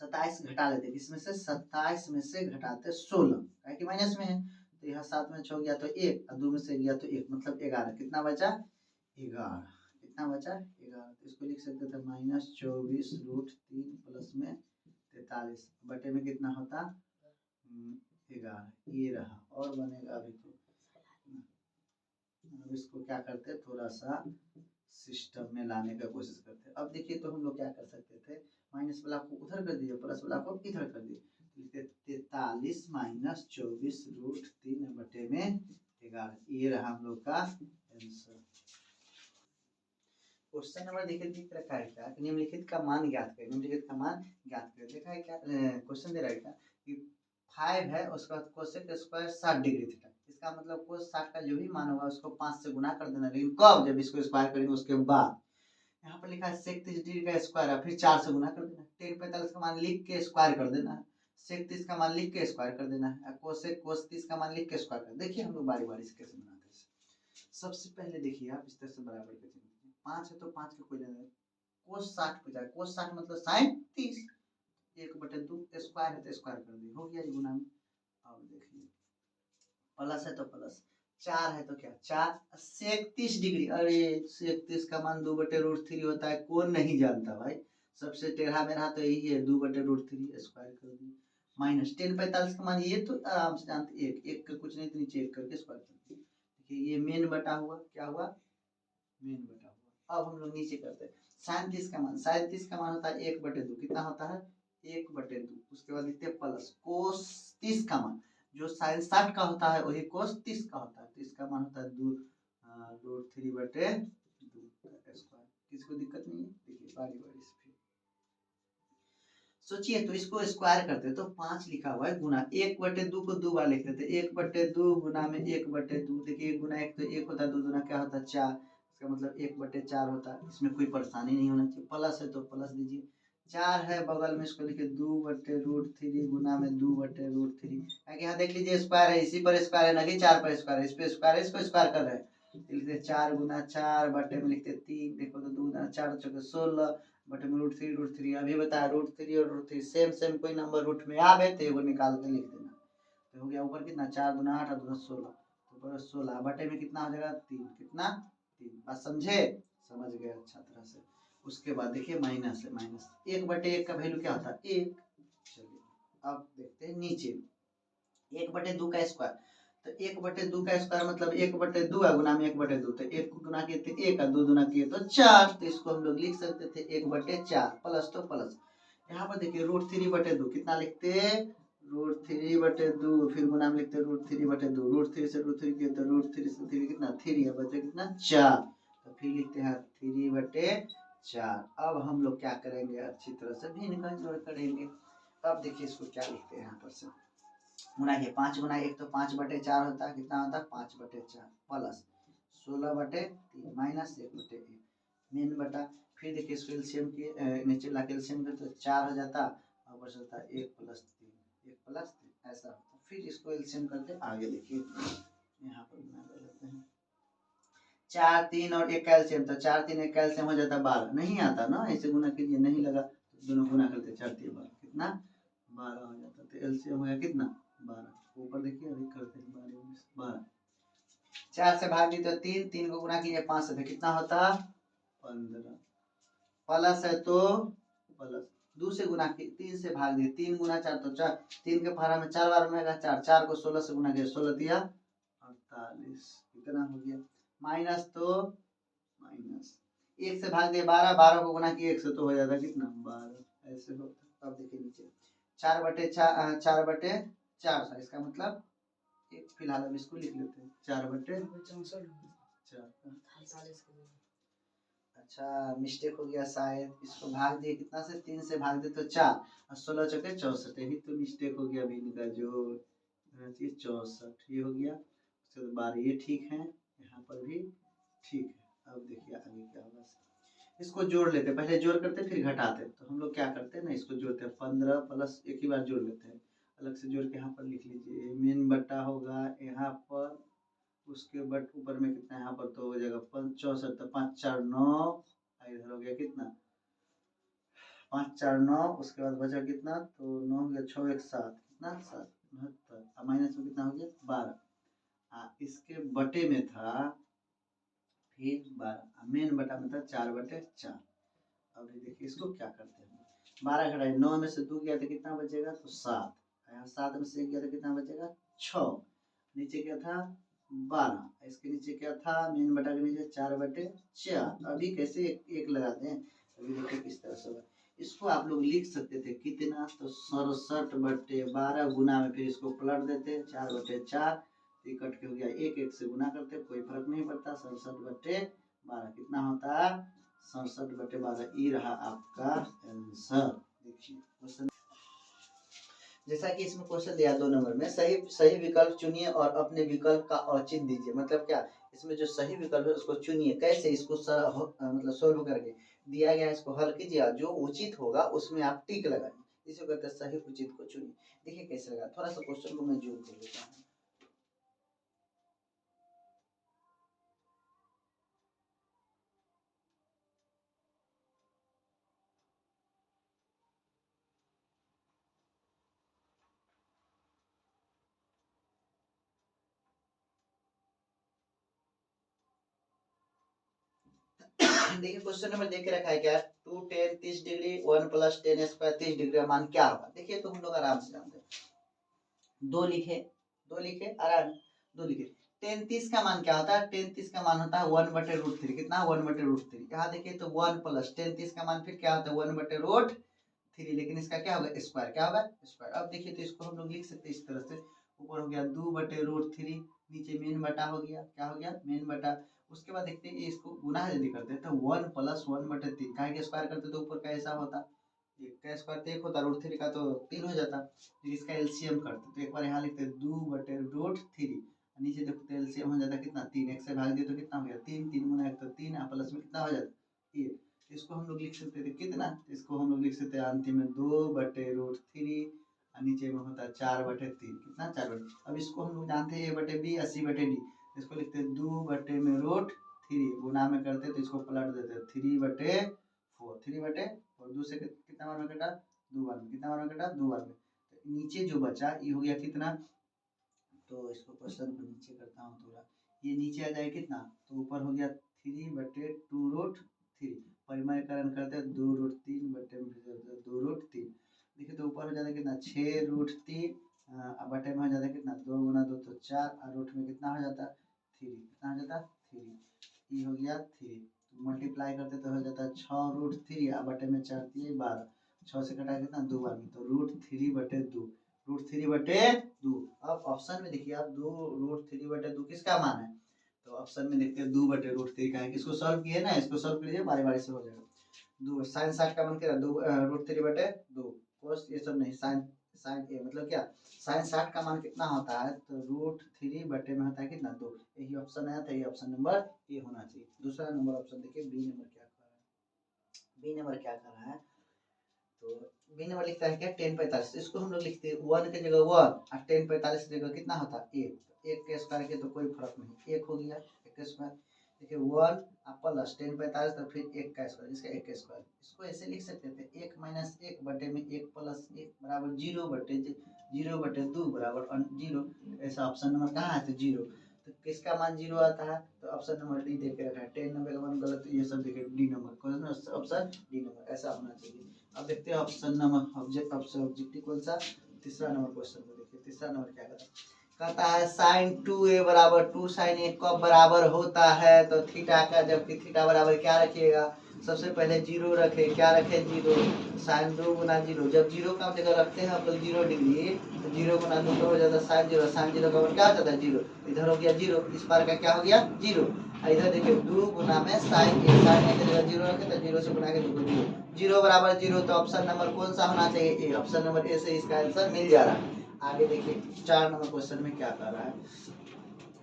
27 घटा लेते, इसमें से 27 में से घटाते 16, क्या कि माइनस में है, तो यहाँ 7 में 6 गया तो 1 और 2 में से गया तो 1, मतलब 11, कितना बचा 11, कितना बचा 11, तो इसको लिख सकते थे -24√3 प्लस में 43 बटे में कितना होता 11, ये रहा। और बनेगा अभी तो, अब इसको क्या करते हैं थोड़ा सा सिस्टम में लाने का कोशिश करते हैं। अब देखिए तो हम लोग क्या कर सकते थे, माइनस वाला को उधर कर दिए, प्लस वाला को इधर कर दिए, 43 माइनस 24√3 बटे में 11, ये रहा हम लोग का आंसर। क्वेश्चन नंबर देखिए दिख रखा है क्या, निम्नलिखित का मान ज्ञात करें, निम्नलिखित का मान ज्ञात करें, देखा है क्या क्वेश्चन दे रहा है क्या कि 5 है उसका कोसेक स्क्वायर 60 डिग्री थीटा, इसका मतलब कोस 60 का जो भी मान होगा उसको 5 से गुना कर देना, लेकिन कब, जब इसको स्क्वायर करेंगे उसके बाद। यहाँ पर लिखा है सेक 30 डिग्री का स्क्वायर है, फिर 4 से गुना कर देना, टेन 45 का मान लिख के स्क्वायर कर देना है, सेक 30 का मान लिख के स्क्वायर कर देना है, कोसेक कोस 30 का मान लिख के स्क्वायर कर। देखिए हम लोग बारी बारी से कैसे बनाते हैं। सबसे पहले देखिए आप इस तरह से बराबर के चिन्ह, 5 है तो 5 का कोई लेना, कोस 60 पे जाए, कोस 60 मतलब साइन 30, 1/2 स्क्वायर है तो स्क्वायर कर दिए, हो गया ये गुना में। अब देखिए प्लस है तो प्लस, 4 है तो क्या 4 सेक 30 डिग्री, अरे सेक 30 का मान 2/√3 होता है, कौन नहीं जानता भाई, सबसे टेढ़ा मेढ़ा तो यही है, 2/√3 स्क्वायर कर दिए, माइनस टेन 45 का मान ये तो आराम से जानते, एक एक का कुछ नहीं तो नीचे एक करके स्क्वायर कर दिए। देखिए ये मेन बटा हुआ, क्या हुआ मेन बटा हुआ। अब हम लोग नीचे करते हैं, साइन 30 का मान, साइन 30 का मान होता है 1/2, कितना होता है 1/2, उसके बाद लिखते हैं प्लस कोस 30 का मान, जो साइन 60 का होता है वही कोस 30 का होता है, तो इसका मान होता है 2√3/2 स्क्वायर। किसको दिक्कत नहीं है, देखिए बारी बारी से फिर सोचिए, तो इसको स्क्वायर करते तो 5 लिखा हुआ है गुना 1/2 को 2 बार लिख लेते, 1/2 गुना में 1/2, देखिए गुना 1 तो 1 होता है, 2 गुना क्या होता है 4, इसका मतलब 1/4 होता है, इसमें कोई परेशानी नहीं होना चाहिए, प्लस है तो प्लस दीजिए, 4 है बगल में इसको लिखिए 2/√3 गुना में 2/√3, यहाँ देख लीजिए स्क्वायर है, इसी पर स्क्वायर है ना कि 4 पर स्क्वायर है, इस पे स्क्वायर है, इसको स्क्वायर कर रहे हैं, लिखते 4 गुना 4 बटे में लिखते 3, देखो तो 2 गुना 4 चौके 16 बटे में √3 अभी बताया √3 और √3 सेम सेम कोई नंबर रूट में आवे तो एगो निकाल के लिख देना, तो हो गया ऊपर कितना 4 गुना 8 और 2 16, तो ऊपर 16 बटे में कितना हो जाएगा 3, कितना 3, बात समझे, समझ गए अच्छा तरह से। उसके बाद देखिए माइनस है, माइनस 1/1 का वैल्यू क्या होता है 1, चलिए अब देखते हैं नीचे 1/2 का स्क्वायर, तो 1/2 का स्क्वायर मतलब 1/2 गुना में 1/2, तो 1 को गुना किए थे 1 और 2 गुना किए तो 4, तो इसको हम लोग लिख सकते थे 1/4, प्लस तो प्लस, यहाँ पर देखिए √3/2 कितना लिखते √3/2, फिर गुना में लिखते √3/2, √3 से √3 किए तो √3 से 3 कितना 3 है, बचे कितना 4, तो फिर लिखते हैं 3/4। अब हम लोग क्या करेंगे अच्छी तरह से भिन्न का जोड़ करेंगे। अब देखिए इसको क्या लिखते हैं यहाँ पर से गुना के 5 गुना 1 तो 5/4 होता है, कितना होता है 5/4 प्लस 16/3 माइनस 1/1 मेन बटा, फिर देखिए इसको एलसीएम के नीचे ला के एलसीएम करते तो 4 हो जाता, ऊपर चलता 1 + 3 1 + 3 ऐसा होता, फिर इसको एलसीएम करते आगे देखिए यहाँ पर बना लेते हैं 4 3 और 1 का एलसीएम, तो 4 3 1 का एलसीएम हो जाता 12, नहीं आता ना ऐसे गुना कीजिए, नहीं लगा तो दोनों गुना करते 4 3 12 कितना 12 हो जाता, तो एलसीएम हो गया कितना 12, ऊपर देखिए अभी करते हैं 12 4 से भाग दी तो 3 3 को गुना कीजिए 5 से तो कितना होता 15, प्लस है तो प्लस 2 से गुना की 3 से भाग दिए 3 गुना 4 तो 4, 3 के पहाड़ा में 4 बार में 4, 4 को 16 से गुना किया 16 दिया 48, कितना हो गया माइनस, तो माइनस 1 से भाग दिए 12, 12 को गुना किए 1 से तो हो जाता कितना 12, ऐसे होता। अब देखिए नीचे 4/4 इसका मतलब एक फिलहाल हम इसको लिख लेते हैं 4/64, अच्छा मिस्टेक हो गया शायद, इसको भाग दिए कितना से 3 से भाग दे तो 4 और 16 चौके 64, यही तो मिस्टेक हो गया, भी इनका जो 64 ये हो गया, उसके बाद 12 ये ठीक है, यहाँ पर भी ठीक है। अब देखिए आगे क्या होगा, इसको जोड़ लेते, पहले जोड़ करते फिर घटाते। तो हम लोग क्या करते हैं ना, इसको जोड़ते हैं 15 प्लस एक ही बार जोड़ लेते हैं, अलग से जोड़ के यहाँ पर लिख लीजिए। मेन बट्टा होगा यहाँ पर, उसके बट ऊपर में कितना यहाँ पर तो हो जाएगा 64, तो 5 4 9, इधर हो गया कितना 5 4 9, उसके बाद बचा कितना, तो 9 हो गया 6 1 7, कितना 7 69, माइनस में कितना हो गया 12। इसके बटे में था फिर 12, मेन बटा में था 4/4। अभी देखिए इसको क्या करते हैं, 12 घटाए 9 में से 2 गया तो कितना बचेगा, तो 7, यहाँ 7 में से 1 गया तो कितना बचेगा 6, नीचे क्या था 12, इसके नीचे क्या था मेन बटा के नीचे 4/4। अभी कैसे एक लगाते हैं, अभी देखिए किस तरह से होगा। इसको आप लोग लिख सकते थे कितना, तो 67/12 गुना में फिर इसको पलट देते 4/4, ये कट के हो गया, एक एक से गुना करते कोई फर्क नहीं पड़ता। 67/12 कितना होता है 67/12, ये रहा आपका आंसर। देखिए क्वेश्चन, जैसा कि इसमें क्वेश्चन दिया 2 नंबर में, सही विकल्प चुनिए और अपने विकल्प का औचित्य दीजिए। मतलब क्या, इसमें जो सही विकल्प है उसको चुनिए, कैसे इसको मतलब सोल्व करके दिया गया, इसको हल कीजिए, जो उचित होगा उसमें आप टिक लगाइए, इसे कहते हैं सही उचित को चुनिए। देखिए कैसे लगा, थोड़ा सा क्वेश्चन को मैं जूम कर लेता हूँ। देखिए क्वेश्चन नंबर देख के रखा है क्या, 2 10 30 डिग्री 1 + 10 स्क्वायर 30 डिग्री का मान क्या होगा। देखिए तो हम लोग आराम से जानते हैं, 2 लिखे आराम, 2 लिखे। 10 30 का मान क्या होता है, 10 30 का मान होता है 1/√3, कितना 1/√3। यहाँ देखिए तो 1 + 10 30 का मान फिर क्या होता है 1/√3, लेकिन इसका क्या होगा स्क्वायर, क्या होगा स्क्वायर। अब देखिए तो इसको हम लोग लिख सकते हैं इस तरह से, ऊपर हो गया 2/√3, नीचे मेन बटा हो गया, क्या हो गया मेन बटा। उसके बाद देखते हैं इसको गुना यदि करते हैं तो 1 + 1/3, काहे के स्क्वायर करते तो ऊपर का ऐसा होता, एक का स्क्वायर तो 1 होता, √3 का तो 3 हो जाता। फिर इसका एलसीएम करते तो एक बार यहाँ लिखते 2/√3, नीचे देखो तो एलसीएम हो जाता कितना 3, एक से भाग दिए तो कितना हो गया 3, 3 गुना 1 तो 3, प्लस में कितना हो जाता 1। इसको हम लोग लिख सकते थे कितना, इसको हम लोग लिख सकते हैं अंतिम में 2/√3, नीचे में होता है 4/3, कितना 4/3। अब इसको हम लोग जानते हैं a/b c/d, इसको लिखते हैं 2/√3, गुना में करते तो इसको पलट देते 3/4, 3/4, 2 से कितना बार में कटा 2 बार में, कितना बार में कटा 2 बार में। तो नीचे जो बचा ये हो गया कितना, तो इसको क्वेश्चन को नीचे करता हूँ थोड़ा, ये नीचे आ जाए कितना, तो ऊपर हो गया 3/2√3, परिमाणीकरण करते हैं 2√3 बटे में 2√3। देखिए तो ऊपर हो जाता है कितना 6√3, बटे में हो जाता है कितना 2 गुना 2 तो 4, और रूट में कितना हो जाता 3, कितना हो जाता 3, ये हो गया 3। तो मल्टीप्लाई करते तो हो जाता 6√3, बटे में 4 3 12, 6 से कटा कितना 2 बार में, तो √3/2, √3/2। अब ऑप्शन में देखिए आप 2√3/2 किसका मान है, तो ऑप्शन में देखते हैं 2/√3 का है। इसको सॉल्व किए ना, इसको सॉल्व कीजिए बारी बारी से हो जाएगा। 2 sin 60 का मान क्या है 2√3/2, कोस ये सब नहीं, sin ए मतलब क्या sin 60 का मान कितना होता है, तो √3 बटे में होता है कितना 2। यही ऑप्शन आया था, ये ऑप्शन नंबर ए होना चाहिए। दूसरा नंबर ऑप्शन देखिए बी नंबर क्या कर रहा है, बी नंबर क्या कर रहा है, तो बी नंबर लिखता है क्या 10/45, इसको हम लोग लिखते हैं 1 की जगह 1 और 10/45 की जगह कितना होता है 1, एक के स्क्वायर के तो कोई फर्क नहीं, 1 हो गया 1 का स्क्वायर। देखिए 1 प्लस 10/45 तो फिर 1 का स्क्वायर, इसका 1 का स्क्वायर। इसको ऐसे लिख सकते थे 1 - 1 बटे में 1 + 1 बराबर 0/2 बराबर 0। ऐसा ऑप्शन नंबर कहाँ है, तो 0। तो किसका मान 0 आता है, तो ऑप्शन नंबर डी देख के रखा है। 10 नंबर का मान गलत, ये सब देखिए D number, option D number ऐसा होना चाहिए। अब देखते हैं ऑप्शन नंबर ऑब्जेक्टिव कौन सा, तीसरा नंबर क्वेश्चन को देखिए। तीसरा नंबर क्या कहता है sin 2a = 2 sin a कब बराबर होता है, तो थीटा का, जबकि थीटा बराबर क्या रखिएगा, सबसे पहले 0 रखे, क्या रखे 0, sin 2 गुना 0, जब 0 का जगह रखते हैं आप लोग 0 डिग्री, तो 0 गुना 2 तो हो जाता है sin 0, sin 0 का मतलब क्या हो जाता है 0, इधर हो गया 0, इस बार का क्या हो गया 0। इधर देखिए 2 गुना में sin a की जगह 0 रखे तो 0 से गुना के 0, 0 बराबर 0, तो ऑप्शन नंबर कौन सा होना चाहिए ए, ऑप्शन नंबर ए से इसका आंसर मिल जा रहा है। आगे देखिए 4 नंबर क्वेश्चन में क्या कर रहा है,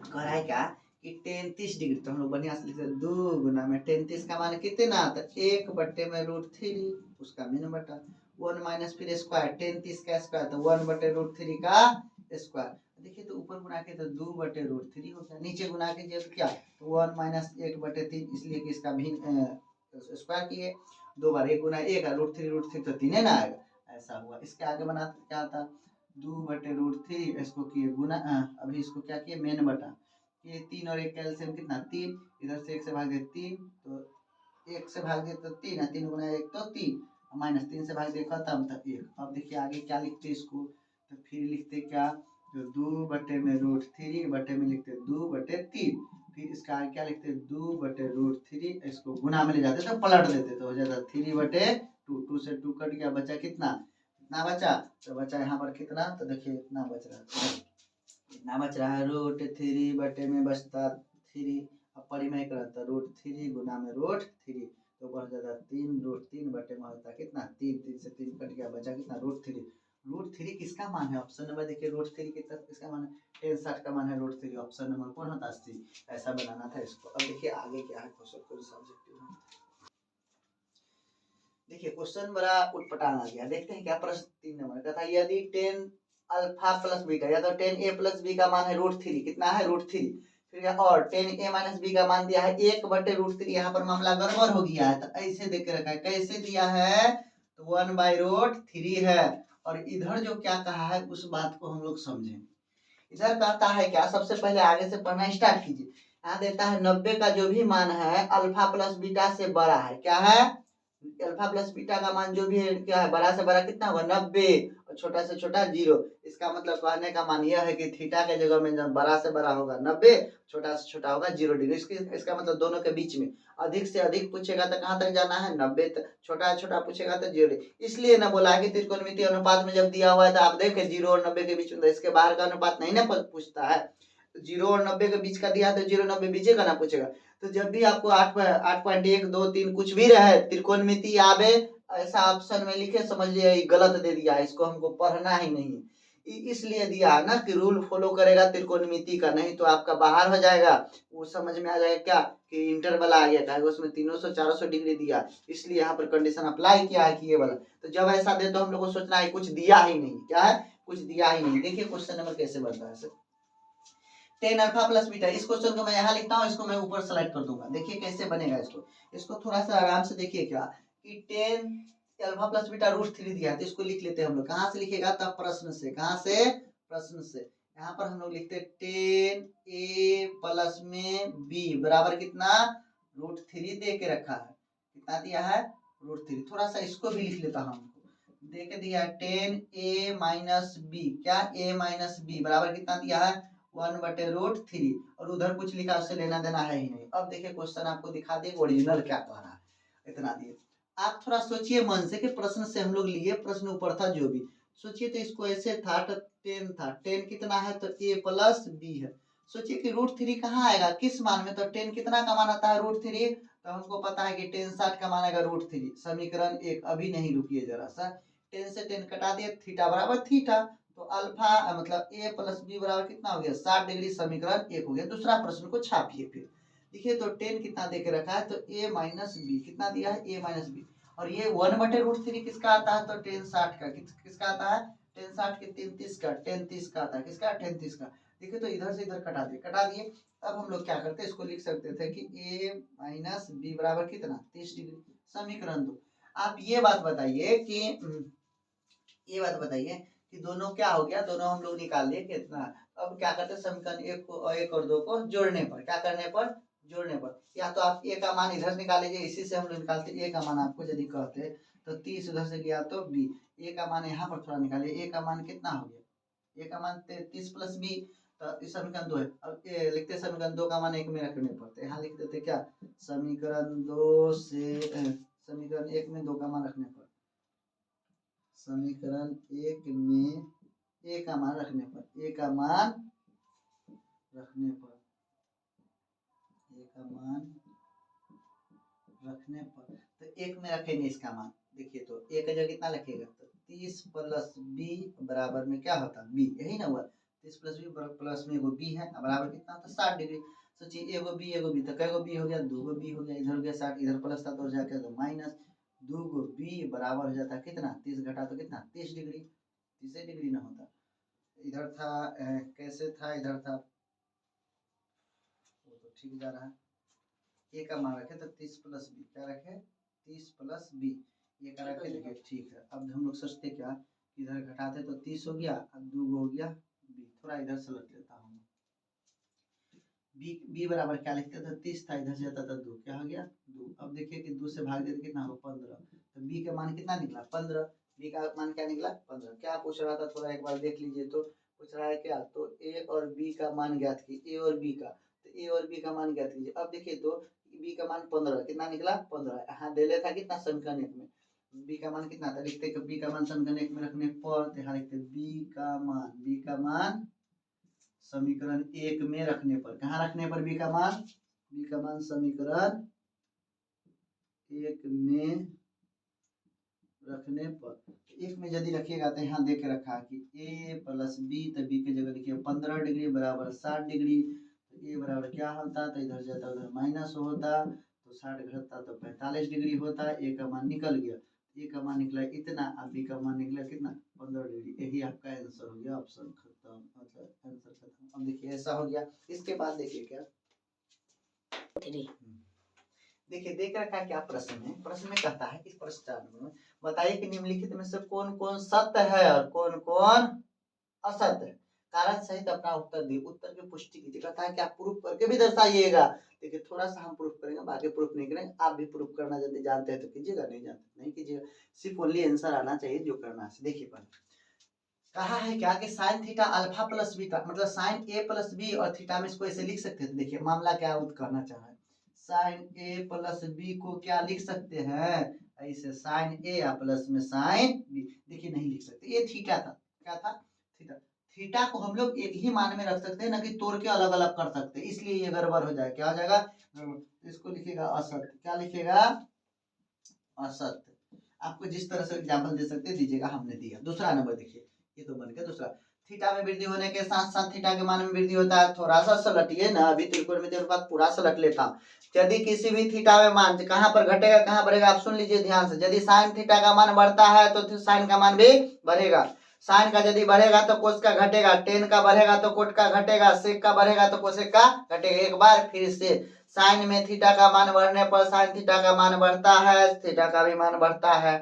कह रहा है क्या कि टेन 30 डिग्री, तो हम लोग बढ़िया से लिखते 2 गुना में टेन 30 का मान कितना, तो 1/√3 उसका मीन बटा 1 माइनस फिर स्क्वायर टेन 30 का स्क्वायर तो 1/√3 का स्क्वायर। देखिए तो ऊपर गुना के तो 2/√3 हो गया, नीचे गुना के तो क्या तो 1 माइनस 1/3, इसलिए कि इसका भिन्न स्क्वायर किए, 2 बार 1 गुना 1 √3 तो 3 है ना आएगा, ऐसा हुआ। इसके आगे बनाते क्या था 2/√3, इसको किए गुना, अभी इसको क्या किए मेन बटा, ये 3 और 1 कैल्सियम कितना 3, इधर से 1 से भाग दे 3, तो 1 से भाग दे तो 3 है, 3 गुना 1 तो 3, माइनस 3 से भाग दे खत्म तो 1। अब देखिए आगे क्या लिखते इसको, तो फिर लिखते क्या तो 2/√3 बटे में लिखते 2/3, फिर इसका आगे क्या लिखते 2/√3, इसको गुना में ले जाते तो पलट देते तो हो जाता 3/2, 2 से 2 कट गया, बचा कितना बचा, तो बचा यहाँ पर कितना, तो देखिए इतना बच रहा है, इतना बच रहा है √3 बटे में बचता 3, अब परिमेय करता √3 गुना में √3, तो बढ़ जाता 3 बटे में होता कितना 3 से 3 कट गया, बचा कितना √3 किसका मान है ऑप्शन नंबर, देखिए √3 किसका मान है 1060 का मान है √3, ऑप्शन नंबर कौन होता है, ऐसा बनाना था इसको। अब देखिए आगे क्या है क्वेश्चन को सब्जेक्टिव है, देखिए क्वेश्चन बड़ा उटपटांग आ गया, देखते हैं क्या प्रश्न 3 नंबर का था, यदि 10 अल्फा प्लस बीटा या तो 10a प्लस बी का मान है √3, कितना है √3, फिर और 10a माइनस बी का मान दिया है 1/√3, यहाँ पर मामला गड़बड़ हो गया है, तो ऐसे देख के रखा है, कैसे दिया है तो 1/√3 है, और इधर जो क्या कहा है उस बात को हम लोग समझें। इधर कहता है क्या, सबसे पहले आगे से पढ़ना स्टार्ट कीजिए, यहाँ देता है 90 का जो भी मान है अल्फा प्लस बीटा से बड़ा है, क्या है अल्फा प्लस बीटा का मान जो भी है क्या है बड़ा से बड़ा कितना होगा 90, और छोटा से छोटा 0, इसका मतलब कहने का मान यह है कि थीटा के जगह में जब बड़ा से बड़ा होगा 90, छोटा से छोटा होगा 0 डिग्री, इसका मतलब दोनों के बीच में, अधिक से अधिक पूछेगा तो कहाँ तक जाना है 90 तक, छोटा छोटा पूछेगा तो 0 डिग्री, इसलिए ना बोला है कि त्रिकोणमितीय अनुपात में जब दिया हुआ है तो आप देखें 0 और 90 के बीच में, इसके बाहर का अनुपात नहीं ना पूछता है, 0 और 90 के बीच का दिया तो 0 90 बीचे का ना पूछेगा, तो जब भी आपको 8.1 2 3 कुछ भी रहे त्रिकोणमिति आवे ऐसा ऑप्शन में लिखे, समझ लिया गलत दे दिया है, इसको हमको पढ़ना ही नहीं, इसलिए दिया है ना कि रूल फॉलो करेगा त्रिकोणमिति का, नहीं तो आपका बाहर हो जाएगा, वो समझ में आ जाएगा क्या कि इंटरवल आ गया है, उसमें 300 400 डिग्री दिया, इसलिए यहाँ पर कंडीशन अप्लाई किया है कि ये वाला, तो जब ऐसा दे तो हम लोग को सोचना है कुछ दिया ही नहीं, क्या है कुछ दिया ही नहीं। देखिए क्वेश्चन नंबर कैसे बनता है 10 अल्फा प्लस बीटा, इस क्वेश्चन को मैं यहाँ लिखता हूँ, इसको मैं ऊपर सेलेक्ट कर दूंगा, देखिए कैसे बनेगा इसको थोड़ा सा आराम से देखिए क्या कि 10 अल्फा प्लस बीटा √3 दिया है, तो इसको लिख लेते हैं हम लोग, कहाँ से लिखेगा तब प्रश्न से, कहाँ से प्रश्न से, यहाँ पर हम लोग लिखते 10a प्लस में b बराबर कितना √3 दे के रखा है, कितना दिया है √3, थोड़ा सा इसको भी लिख लेता हूँ, दे के दिया 10a माइनस बी, क्या a माइनस बी बराबर कितना दिया है 1/√3, और उधर कुछ लिखा उससे लेना देना है ही नहीं। अब देखिए क्वेश्चन आपको दिखा दे ओरिजिनल क्या कह रहा है, इतना दिए, आप थोड़ा सोचिए मन से कि प्रश्न से हम लोग लिए, प्रश्न ऊपर था जो भी सोचिए, तो इसको ऐसे था तो 10 था, 10 कितना है तो a प्लस बी है, सोचिए कि √3 कहाँ आएगा किस मान में, तो 10 कितना का मान आता है √3, तो हमको पता है कि 1060 का मान आएगा √3, समीकरण 1, अभी नहीं रुकिए जरा सा, 10 से 10 कटा दिए, थीटा बराबर थीटा, तो अल्फा मतलब a प्लस बी बराबर कितना हो गया 60 डिग्री, समीकरण 1 हो गया। दूसरा प्रश्न को छापिए, फिर देखिए तो 10 कितना दे के रखा है तो a माइनस बी, कितना दिया है a माइनस बी, और ये 1/√3 किसका आता है तो 1060 का, किसका आता है 1060 के 33 का 1030 का आता है, किसका 1030 का, देखिए तो इधर से इधर कटा दिए, अब हम लोग क्या करते हैं इसको लिख सकते थे कि a माइनस बी बराबर कितना 30 डिग्री, समीकरण 2। आप ये बात बताइए कि दोनों क्या हो गया, दोनों हम लोग निकाल लिए कितना, अब क्या करते हैं समीकरण 1 और 2 को जोड़ने पर, क्या करने पर जोड़ने पर, या तो आप a का मान इधर निकाल लीजिए, इसी से हम लोग निकालते a का मान आपको यदि कहते तो 30 उधर से गया तो b, a का मान यहाँ पर थोड़ा निकालिए, a का मान कितना हो गया, a का मान 30 प्लस b, तो इस समीकरण 2 है, अब लिखते समीकरण 2 का मान 1 में रखने पर, यहाँ लिख देते क्या समीकरण 2 से समीकरण 1 में 2 का मान रखने पर, समीकरण 1 में a का मान रखने पर, a का मान रखने पर, a का मान रखने पर, तो 1 में रखेंगे इसका मान, देखिए तो a का जगह कितना रखेगा तो 30 प्लस b बराबर में क्या होता b, यही ना हुआ 30 प्लस b प्लस में वो b है बराबर कितना होता 60 डिग्री, सोचिए एगो बी तो कैगो बी हो गया, 2 बी हो गया, इधर हो गया 60, इधर प्लस था तो जाके तो माइनस, 2 बी बराबर हो जाता कितना, 30 घटा तो कितना 30 डिग्री, 30 डिग्री ना होता। इधर था कैसे था, इधर था वो तो ठीक जा रहा है, ए का मान रखे तो 30 प्लस बी, क्या रखे 30 प्लस बी, ये का रखे देखिए ठीक है। अब हम लोग सोचते क्या, इधर घटाते तो 30 हो गया, अब 2 हो गया बी, थोड़ा इधर से लट लेता हूँ, बी बराबर क्या लिखते थे 30 था, इधर से जाता था 2, क्या हो गया 2। अब देखिए कि 2 से भाग देते कितना हो 15, तो बी का मान कितना निकला 15, बी का मान क्या निकला 15। क्या पूछ रहा था थोड़ा एक बार देख लीजिए, तो पूछ रहा है क्या, तो ए और बी का मान ज्ञात कीजिए, ए और बी का, तो ए और बी का मान ज्ञात कीजिए। अब देखिए तो बी का मान 15 कितना निकला 15, यहाँ दे था कितना सनकनेक में, बी का मान कितना था, लिखते बी का मान सनकनेक में रखने पर, यहाँ लिखते बी का मान समीकरण 1 में रखने पर, कहाँ रखने पर बी का मान समीकरण 1 में रखने पर, 1 में यदि रखिएगा तो यहाँ देख के रखा कि a प्लस बी, तो बी की जगह लिखिए 15 डिग्री बराबर 60 डिग्री, तो ए बराबर क्या होता, तो इधर जाता उधर माइनस होता, तो 60 घटता तो 45 डिग्री होता, ए का मान निकल गया, ए का मान निकला इतना, अब बी का मान निकला कितना 15 डिग्री, यही आपका आंसर हो गया, ऑप्शन खत्म, मतलब आंसर खत्म। अब देखिए ऐसा हो गया। इसके बाद देखिए क्या, देखिए देख रखा है क्या प्रश्न में, प्रश्न में कहता है इस प्रश्न 4 में बताइए कि निम्नलिखित में से कौन कौन सत्य है और कौन कौन असत्य है, कारण सहित अपना उत्तर दिए, उत्तर की पुष्टि कीजिए। कहता है कि आप प्रूफ करके भी दर्शाइएगा, देखिए थोड़ा सा हम प्रूफ करेंगे, बाकी प्रूफ नहीं करेंगे, आप भी प्रूफ करना यदि जानते हैं तो कीजिएगा, नहीं जानते नहीं कीजिएगा, सिर्फ ओनली आंसर आना चाहिए जो करना है। देखिए पहले कहा है क्या कि sine theta alpha plus beta, मतलब साइन ए प्लस बी और थीटा में इसको ऐसे लिख सकते हैं। देखिए मामला क्या कहना चाह रहा है, साइन ए प्लस बी को क्या लिख सकते हैं ऐसे, साइन ए प्लस में साइन बी, देखिए नहीं लिख सकते, ये थीटा था, क्या था थीटा, थीटा को हम लोग एक ही मान में रख सकते हैं, ना कि तोड़ के अलग अलग कर सकते हैं, इसलिए ये गड़बड़ हो जाए, क्या हो जाएगा, इसको लिखेगा असत्य, क्या लिखेगा असत्य। आपको जिस तरह से एग्जाम्पल दे सकते दीजिएगा, हमने दिया। दूसरा नंबर देखिए, ये तो बन गया दूसरा, थीटा में वृद्धि होने के साथ साथ थीटा के मान में वृद्धि होता है, थोड़ा सा सलटिए ना, अभी त्रिकोणमितीय अनुपात पूरा सलट लेता हूं। यदि किसी भी थीटा में मान कहां पर घटेगा कहां बढ़ेगा, आप सुन लीजिए ध्यान से, यदि साइन थीटा का मान बढ़ता है तो साइन का मान भी बढ़ेगा, साइन का यदि बढ़ेगा तो कोस का घटेगा, टेन का बढ़ेगा तो कोट का घटेगा, सेक का बढ़ेगा तो कोसेक का घटेगा। एक बार फिर से, साइन में थीटा का मान बढ़ने पर साइन थीटा का मान बढ़ता है, थीटा का भी मान बढ़ता है।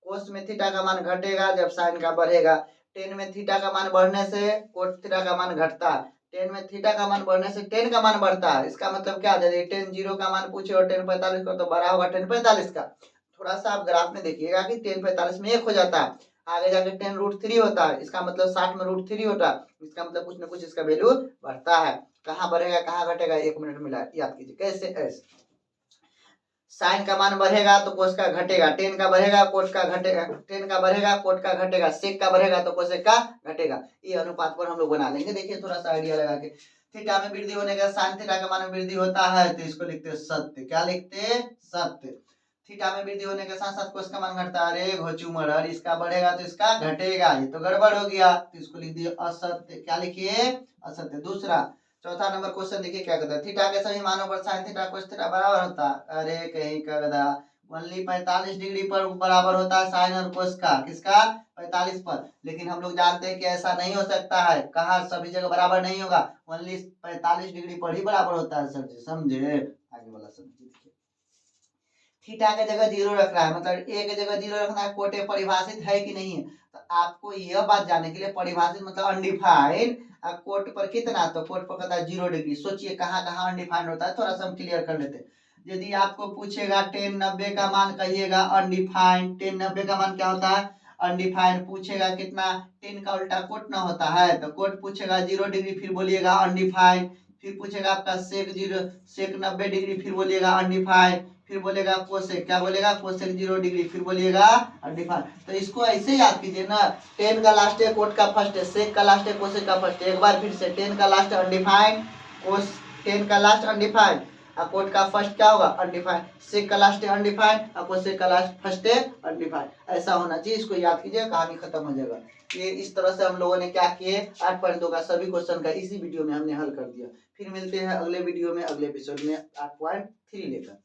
कोस में थीटा का मान घटेगा जब साइन का बढ़ेगा। टेन में थीटा का मान बढ़ने से कोट थीटा का मान घटता है, टेन में थीटा का मान बढ़ने से टेन का मान बढ़ता है। इसका मतलब क्या, यदि टेन 0 का मान पूछे और टेन 45 का, तो बड़ा होगा टेन 45 का। थोड़ा सा आप ग्राफ में देखिएगा कि टेन 45 में 1 हो जाता है, आगे जाके टेन √3 होता है, इसका मतलब 60 में √3 होता है, इसका मतलब कुछ ना कुछ इसका वैल्यू बढ़ता है। कहाँ बढ़ेगा कहाँ घटेगा, 1 मिनट में याद कीजिए कैसे, ऐसे साइन का मान बढ़ेगा तो कोस का घटेगा, टेन का बढ़ेगा कोट का घटेगा, टेन का बढ़ेगा कोट का घटेगा, सेक का बढ़ेगा तो कोसेक का घटेगा। ये अनुपात पर हम लोग बना लेंगे। देखिए थोड़ा सा आइडिया लगा के, थीटा में वृद्धि होने का साइन थीटा का मान में वृद्धि होता है, तो इसको लिखते सत्य, क्या लिखते सत्य। थीटा में वृद्धि होने के साथ साथ कोस का मान घटता है, अरे घोचुमरर, इसका बढ़ेगा तो इसका घटेगा, ये तो गड़बड़ हो गया, तो इसको लिख दिए असत्य, क्या लिखिए असत्य। दूसरा चौथा नंबर क्वेश्चन देखिए क्या कहता है, थीटा के सभी मानों पर साइन थीटा कोस थीटा बराबर होता है, अरे कहीं का गधा, ओनली 45 डिग्री पर बराबर होता है साइन और कोस का, किसका 45 पर, लेकिन हम लोग जानते हैं कि ऐसा नहीं हो सकता है, कहा सभी जगह बराबर नहीं होगा, ओनली 45 डिग्री पर ही बराबर होता है सर जी, समझे, आगे वाला समझिए। देखिए थीटा के जगह 0 रख रहा है, मतलब ए के जगह 0 रखना है, कोटे परिभाषित है कि नहीं है, तो आपको यह बात जानने के लिए परिभाषित मतलब अनडिफाइंड, कोट पर कितना, तो कोट पर कहता है 0 डिग्री। सोचिए कहाँ कहाँ अनडिफाइंड होता है, थोड़ा सा हम क्लियर कर लेते हैं। यदि आपको पूछेगा 10 90 का मान कहिएगा अनडिफाइंड, 10 90 का मान क्या होता है अनडिफाइंड, पूछेगा कितना 10 का उल्टा कोट ना होता है, तो कोट पूछेगा 0 डिग्री फिर बोलिएगा अनडिफाइंड, फिर पूछेगा आपका सेक 0 सेक 90 डिग्री फिर बोलिएगा अनडिफाइंड, फिर बोलेगा कोसेक, क्या बोलेगा कोसेक 0 डिग्री फिर बोलिएगा अनडिफाइंड। तो इसको ऐसे याद कीजिए ना, 10 का लास्ट है कोट का फर्स्ट है, सेक का लास्ट है कोसेक का फर्स्ट है। एक बार फिर से 10 का लास्ट अनडिफाइंड, कोस 10 का लास्ट अनडिफाइंड, कोड का फर्स्ट क्या होगा, अनडिफाइंड, सेक का लास्ट अनडिफाइंड, और सेक का लास्ट फर्स्ट अनडिफाइंड, ऐसा होना चाहिए। इसको याद कीजिए, कहानी खत्म हो जाएगा। ये इस तरह से हम लोगों ने क्या किए, 8.2 का सभी क्वेश्चन का इसी वीडियो में हमने हल कर दिया। फिर मिलते हैं अगले वीडियो में, अगले एपिसोड में 8.3 लेकर।